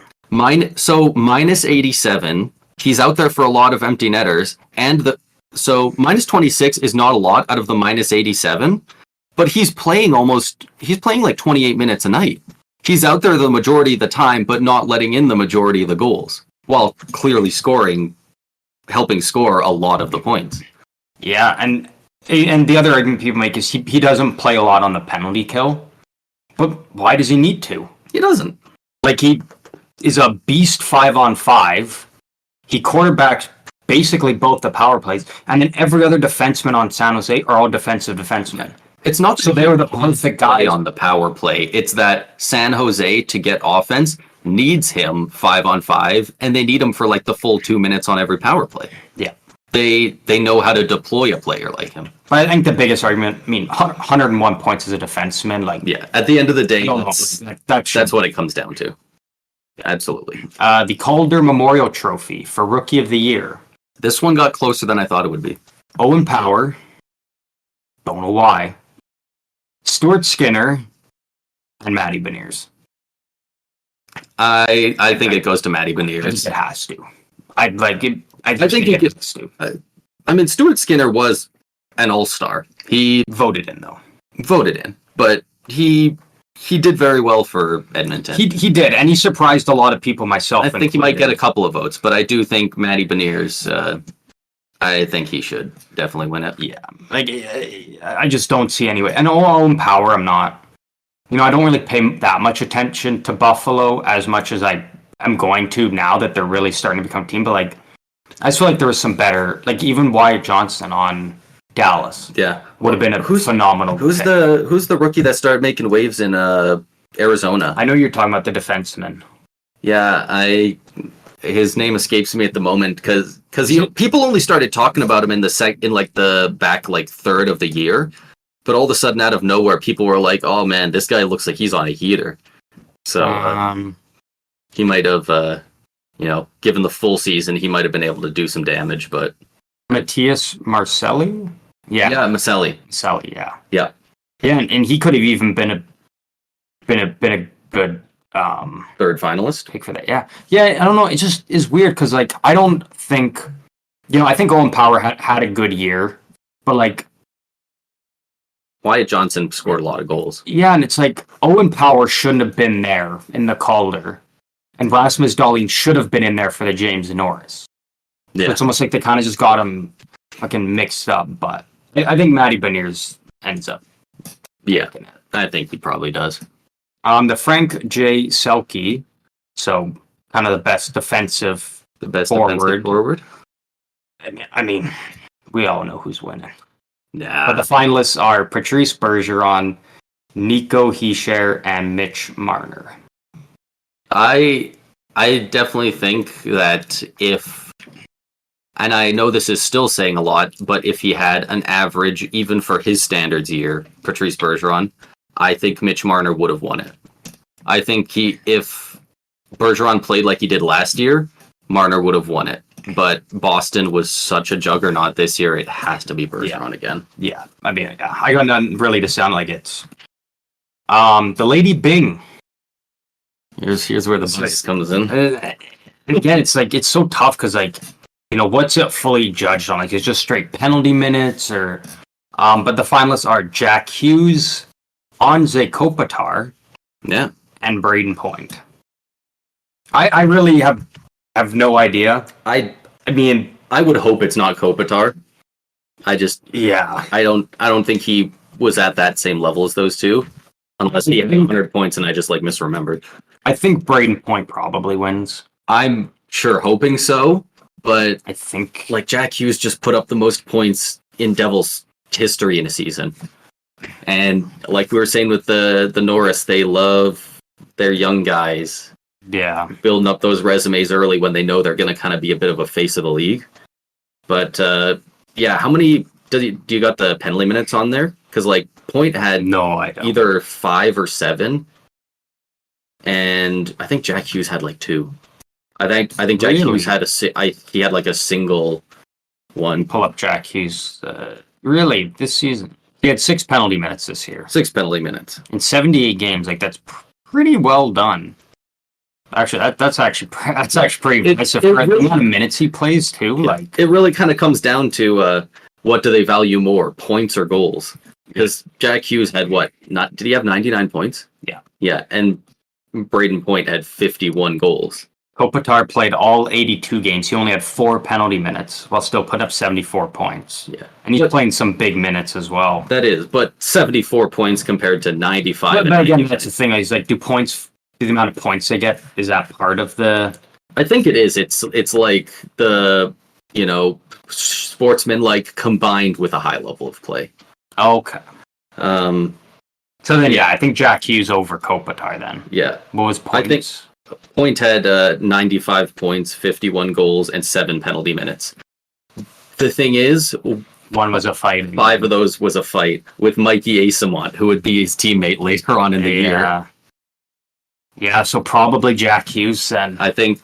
So minus 87. He's out there for a lot of empty netters, and so minus 26 is not a lot out of the minus 87, but he's playing like 28 minutes a night. He's out there the majority of the time, but not letting in the majority of the goals, while clearly helping score a lot of the points. Yeah, and the other argument people make is he doesn't play a lot on the penalty kill. But why does he need to? He doesn't. Like, he is a beast 5-on-5. He quarterbacks basically both the power plays, and then every other defenseman on San Jose are all defensive defensemen. It's not so they were the perfect guy on the power play. It's that San Jose, to get offense, needs him 5-on-5, and they need him for like the full 2 minutes on every power play. Yeah. They know how to deploy a player like him. But I think the biggest argument, 101 points as a defenseman, like, yeah, at the end of the day, that's what it comes down to. Absolutely. The Calder Memorial Trophy for Rookie of the Year. This one got closer than I thought it would be. Owen Power. Don't know why. Stuart Skinner and Matty Beniers. I think it goes to Matty Beniers. It has to. I think it gets to. I mean, Stuart Skinner was an all-star. He voted in, though. But he did very well for Edmonton. He did, and he surprised a lot of people, myself. I think he might get a couple of votes, but I do think Matty Beniers, I think he should definitely win it. Yeah, like, I just don't see anyway. And Owen Power, I'm not. I don't really pay that much attention to Buffalo as much as I am going to now that they're really starting to become a team. But like, I just feel like there was some better, like even Wyatt Johnson on Dallas. Yeah, would have been a phenomenal. Who's pick. who's the rookie that started making waves in Arizona? I know you're talking about the defenseman. Yeah, his name escapes me at the moment because people only started talking about him in the back third of the year, but all of a sudden out of nowhere people were like, oh man, this guy looks like he's on a heater. So he might have given the full season, he might have been able to do some damage. But Matthias Marcelli, yeah, Marcelli, yeah, and he could have even been a good third finalist pick for that. Yeah. I don't know. It just is weird because like I don't think, I think Owen Power had a good year, but like Wyatt Johnson scored a lot of goals. Yeah, and it's like Owen Power shouldn't have been there in the Calder, and Rasmus Dahlin should have been in there for the James Norris. Yeah, so it's almost like they kind of just got him fucking mixed up. But I think Matty Beniers ends up. Yeah, I think he probably does. The Frank J. Selke, so kind of the best defensive forward. I mean, we all know who's winning. Yeah. But the finalists are Patrice Bergeron, Nico Hischier, and Mitch Marner. I definitely think that and I know this is still saying a lot, but if he had an average, even for his standards year, Patrice Bergeron, I think Mitch Marner would have won it. I think if Bergeron played like he did last year, Marner would have won it. But Boston was such a juggernaut this year, it has to be Bergeron again. Yeah, I mean, I got nothing really to sound like it's... the Lady Bing. Here's where the buzz comes in. Again, it's like, it's so tough because like, what's it fully judged on? Like, it's just straight penalty minutes or... but the finalists are Jack Hughes, Anze Kopitar, and Braden Point. I really have no idea. I mean, I would hope it's not Kopitar. I don't think he was at that same level as those two, unless he had 100 points and I just misremembered. I think Braden Point probably wins. I'm sure hoping so, but I think Jack Hughes just put up the most points in Devils history in a season. And like we were saying with the Norris, they love their young guys. Yeah. Building up those resumes early when they know they're going to kind of be a bit of a face of the league. But how many do you got the penalty minutes on there? Because Point had either 5 or 7, and I think Jack Hughes had 2. I think Jack Hughes had he had a single one. Pull up Jack Hughes. Really, this season he had 6 penalty minutes this year. 6 penalty minutes in 78 games. That's pretty well done. Actually, that's actually pretty impressive for the amount of minutes he plays too. It really kind of comes down to what do they value more, points or goals? Because Jack Hughes had did he have 99 points? Yeah, and Braden Point had 51 goals. Kopitar played all 82 games. He only had 4 penalty minutes while still putting up 74 points. Yeah, and he's playing some big minutes as well. That is, but 74 points compared to 95. But again, that's the thing. He's the amount of points they get, is that part of the... I think it is. It's like the, sportsman combined with a high level of play. Okay. So then, I think Jack Hughes over Kopitar then. Yeah. What was points? I think Point had 95 points, 51 goals, and 7 penalty minutes. The thing is... One was a fight. 5 of those was a fight with Mikey Asamont, who would be his teammate later on in the year. Yeah, so probably Jack Hughes then. I think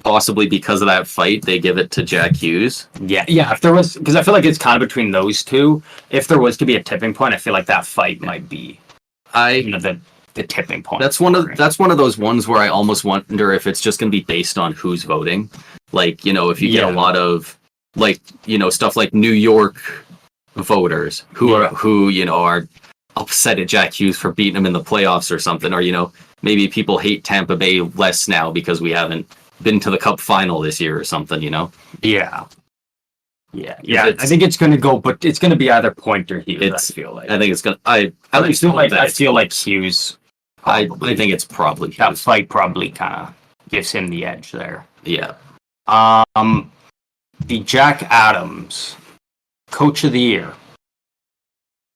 possibly because of that fight, they give it to Jack Hughes. Yeah. If there was, because I feel like it's kind of between those two. If there was to be a tipping point, I feel like that fight might be, the tipping point. That's one of those ones where I almost wonder if it's just going to be based on who's voting. If you get a lot of stuff like New York voters who are upset at Jack Hughes for beating him in the playoffs or something, or maybe people hate Tampa Bay less now because we haven't been to the Cup final this year or something, Yeah. I think it's going to go, but it's going to be either Point or Hughes. I feel like. I think it's going. I feel like Hughes. I think it's probably Hughes. That fight probably kind of gives him the edge there. Yeah. The Jack Adams Coach of the Year.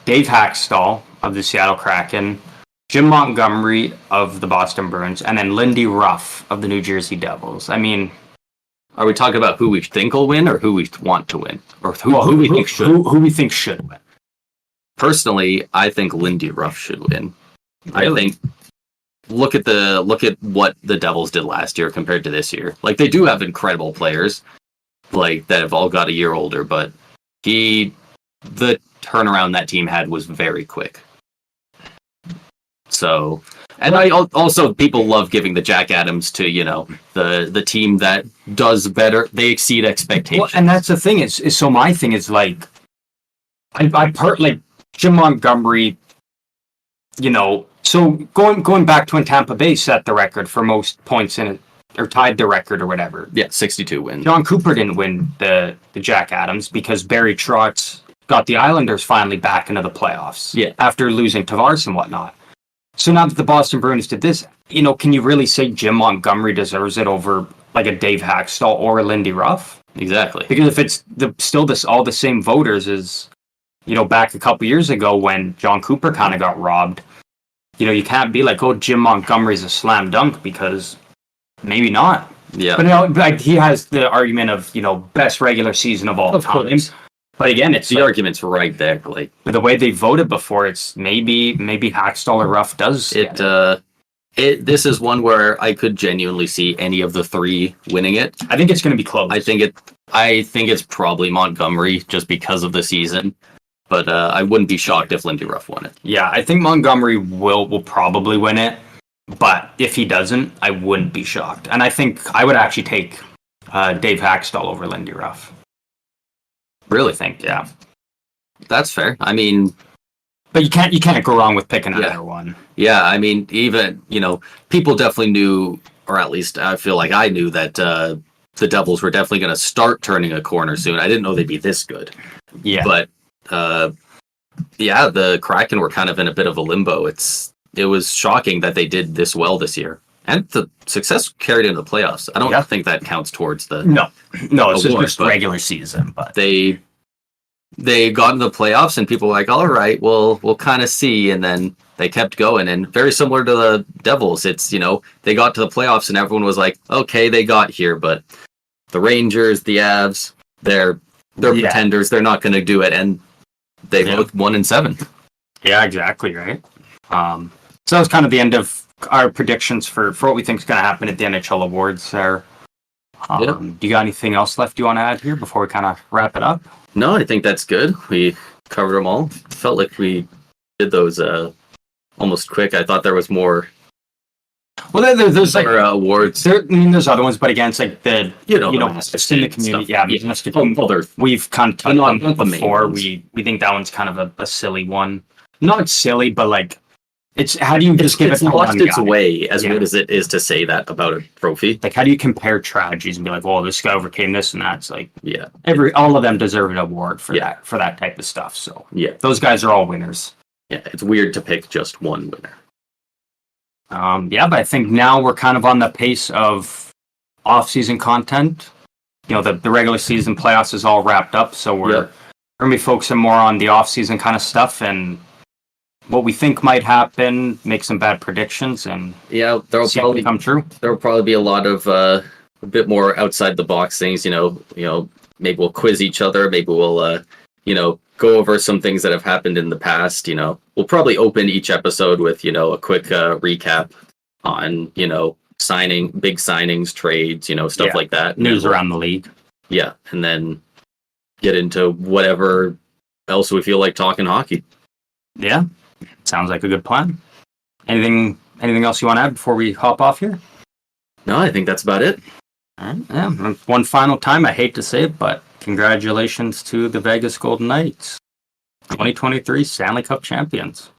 Dave Hackstall of the Seattle Kraken, Jim Montgomery of the Boston Bruins, and then Lindy Ruff of the New Jersey Devils. I mean, are we talking about who we think will win or who we want to win? Or who we think should? Who we think should win? Personally, I think Lindy Ruff should win. Really? I think look at what the Devils did last year compared to this year. Like, they do have incredible players, like, that have all got a year older, but the turnaround that team had was very quick. So, and I also, people love giving the Jack Adams to, the team that does better. They exceed expectations. Well, and that's the thing is so my thing is like, like Jim Montgomery, so going back to when Tampa Bay set the record for most points in it, or tied the record or whatever. Yeah, 62 wins. John Cooper didn't win the Jack Adams because Barry Trotz got the Islanders finally back into the playoffs. Yeah. After losing Tavares and whatnot. So now that the Boston Bruins did this, can you really say Jim Montgomery deserves it over like a Dave Hackstall or a Lindy Ruff? Exactly. Because if it's all the same voters as, back a couple years ago when John Cooper kind of got robbed, you can't be like, oh, Jim Montgomery's a slam dunk, because maybe not. Yeah. But like, he has the argument of, best regular season of all time. But again, it's the argument's right there. Like, the way they voted before, it's maybe Hackstall or Ruff does it. This is one where I could genuinely see any of the three winning it. I think it's going to be close. I think it's probably Montgomery just because of the season, but I wouldn't be shocked if Lindy Ruff won it. Yeah, I think Montgomery will probably win it, but if he doesn't, I wouldn't be shocked. And I think I would actually take Dave Hackstall over Lindy Ruff. Really think, yeah. That's fair. I mean, but you can't go wrong with picking either one. Yeah, I mean, even, people definitely knew, or at least I feel like I knew that the Devils were definitely going to start turning a corner soon. I didn't know they'd be this good. Yeah. But the Kraken were kind of in a bit of a limbo. It was shocking that they did this well this year. And the success carried into the playoffs. I don't think that counts towards the No, it's award, just regular season. But they got into the playoffs, and people were like, all right, we'll kind of see. And then they kept going. And very similar to the Devils, it's, they got to the playoffs and everyone was like, okay, they got here. But the Rangers, the Avs, they're pretenders. They're not going to do it. And they both 1-7. Yeah, exactly, right. So that was kind of the end of our predictions for what we think is going to happen at the NHL Awards there. Do you got anything else left you want to add here before we kind of wrap it up? No, I think that's good. We covered them all. Felt like we did those almost quick. I thought there was more. Well, there's like awards. There's other ones, but again, it's like it's in the community. We've kind of touched on before. We think that one's kind of a silly one. Not silly, but like, it's how do you just give it to lost one its guy? Way as good as it is to say that about a trophy. Like, how do you compare tragedies and be like, well, this guy overcame this and that? It's like, yeah, all of them deserve an award for that type of stuff. So yeah, those guys are all winners. Yeah, it's weird to pick just one winner. But I think now we're kind of on the pace of off-season content. The regular season playoffs is all wrapped up, so we're going to be focusing more on the off-season kind of stuff and what we think might happen, make some bad predictions, and there'll probably come true. There'll probably be a lot of a bit more outside the box things. Maybe we'll quiz each other. Maybe we'll go over some things that have happened in the past. We'll probably open each episode with a quick recap on big signings, trades, stuff like that. News around the league. Yeah, and then get into whatever else we feel like talking hockey. Yeah. Sounds like a good plan. Anything else you want to add before we hop off here? No, I think that's about it. All right. Yeah. One final time, I hate to say it, but congratulations to the Vegas Golden Knights, 2023 Stanley Cup champions.